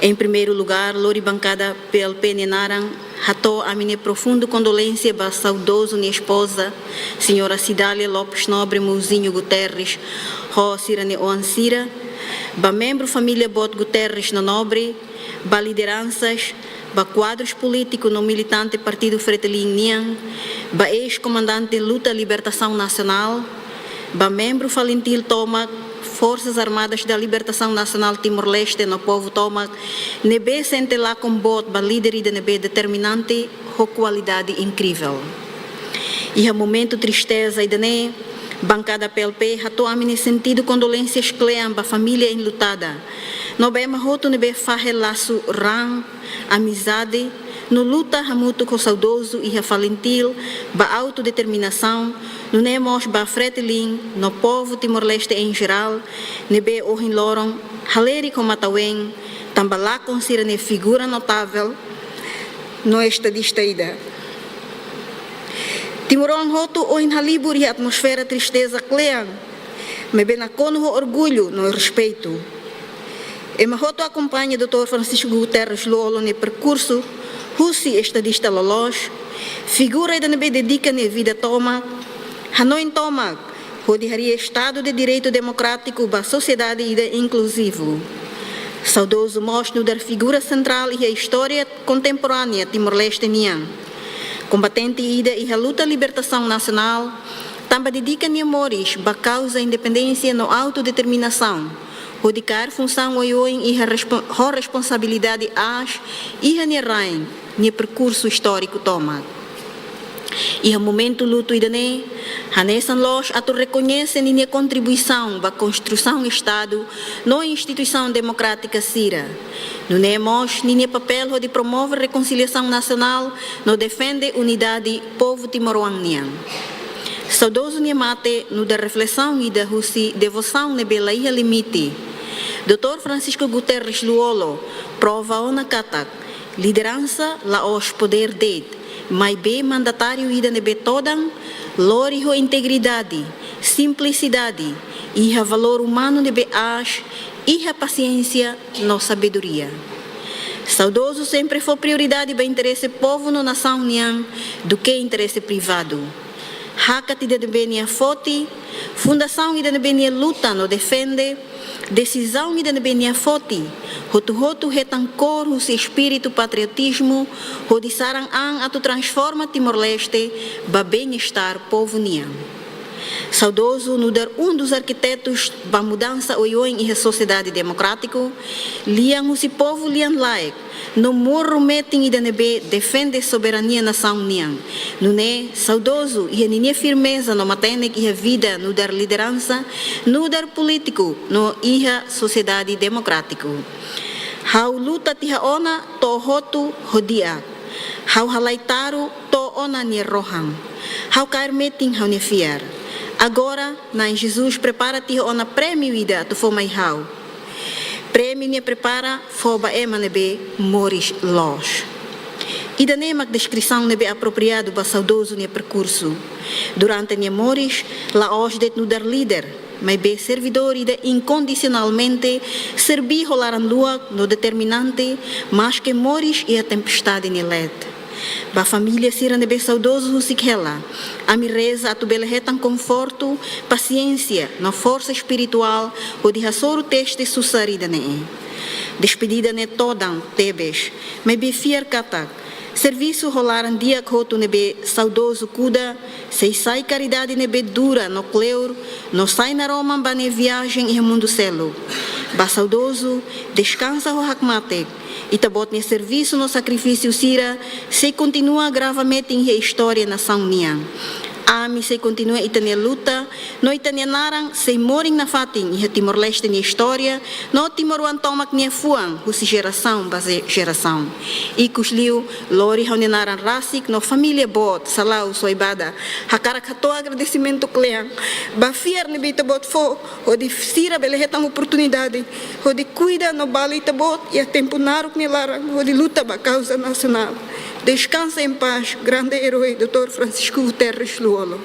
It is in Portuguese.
Em primeiro lugar, Lori Bancada PLP Nenaran, ratou a minha profunda condolência para saudoso minha esposa, senhora Cidália Lopes Nobre Mouzinho Guterres, Cirane Oansira, para membro família Bot Guterres no Nobre, para lideranças, para quadros políticos no militante Partido Fretilin Nian, para ex-comandante Luta Libertação Nacional, para membro Falentil Tomac, Forças Armadas da Libertação Nacional Timor-Leste no povo Tomac, nebe sente lá com bot para líder e nebe determinante com qualidade incrível. E a momento tristeza e dane bancada PLP ratou a mim sentido condolências cleam para a família enlutada. No bem mahoto nebe farre laço ram, amizade, no luta hamuto com saudoso e a falentil, ba autodeterminação, no nemos ba fretilin, no povo Timor-Leste em geral, nebe ohin loron, haleri com mataweng, tambalá considera figura notável, no estadista ida. Timoron hoto ohin halibur e atmosfera tristeza clean, mebe na cono orgulho no respeito. E mahoto acompanha Dr. Francisco Guterres Luolo no percurso Husi estadista Lolos, figura da nebe dedica na vida Tomac, Hanoi Tomac, rodearia Estado de Direito Democrático para a sociedade inclusivo. Saudoso mostro da figura central e a história contemporânea Timor-Leste Nian. Combatente ida e a luta libertação nacional, também dedica memórias para a causa independência no autodeterminação. Rodicar função oioin e a responsabilidade as e a nerain no percurso histórico Tomac. E a momento luto idane, Hanesan Los atu reconhece minha contribuição para a construção do Estado na instituição democrática Sira. No nemos, minha papel de promover a reconciliação nacional, no defende unidade povo timoroanian. Saudoso Niamate, no da reflexão e da devoção na bela e limite. Dr. Francisco Guterres Luolo prova ona katak, liderança la os poder det, mas bem mandatário ida nebe todan, lori ho integridade, simplicidade e a valor humano nebe as e a paciência no sabedoria. Saudoso sempre foi prioridade para interesse povo no nação nian do que interesse privado. Hakat ida nebe nia foti, fundação ida nebe nia luta no defende, decisão ida nebe nia foti, hotu retancor o seu espírito patriotismo, hodisarang ang atu transforma Timor-Leste para bem-estar povo nian. Saudoso no dar dos arquitetos para mudança oioin e a sociedade democrático, liang o povo liang laik, no morro meting ida nebe defende soberania nação nian. No ne saudoso e a ninha firmeza no matenek e a vida no dar liderança, no dar político, no iha sociedade democrático. Hau luta tiha ona to hotu hodia. Hau halaitaru to ona ni roham. Hau kair meting hau nefiar. Agora, na Jesus prepara-te ona prêmio ida tu for mai hau. Prêmio ne prepara foba ema nebe moris los. Ida nemak descrição nebe apropriado para saudoso ne percurso. Durante ne moris, la os det no dar líder, mas be servidor ida incondicionalmente serbi rolaran lua no determinante, mas que moris e a tempestade ne let. Ba família sira nebe saudoso husikela, a mi reza a tu belehetan conforto, paciência, na força espiritual, o de hasoro teste susarida ne. Despedida ne todan tebes, me be fier katak, serviço rolaran dia koto nebe saudoso kuda, sei sai caridade nebe dura no cleur, no sai na Roma ba ne viagem e mundo celo. Ba saudoso, descansa o hakmatek, e tabot ne serviço no sacrifício sira, se continua gravamente em história nação nian. Ami se continua itania luta, no itania narang se moring na fating e Timor-Leste ni história, no Timoruan Tomac ni fuang, husi geração base geração. E kusliu lori hau narang rasik no família bot, salau soibada, hakarak hato agradecimento clean, ba fiar ni bita bot fo, o de sira belehetang oportunidade, o de cuida no bali tabot e a tempo naruk ni larang, o de luta ba causa nacional. Descansa em paz, grande herói, Dr. Francisco Guterres Luolo.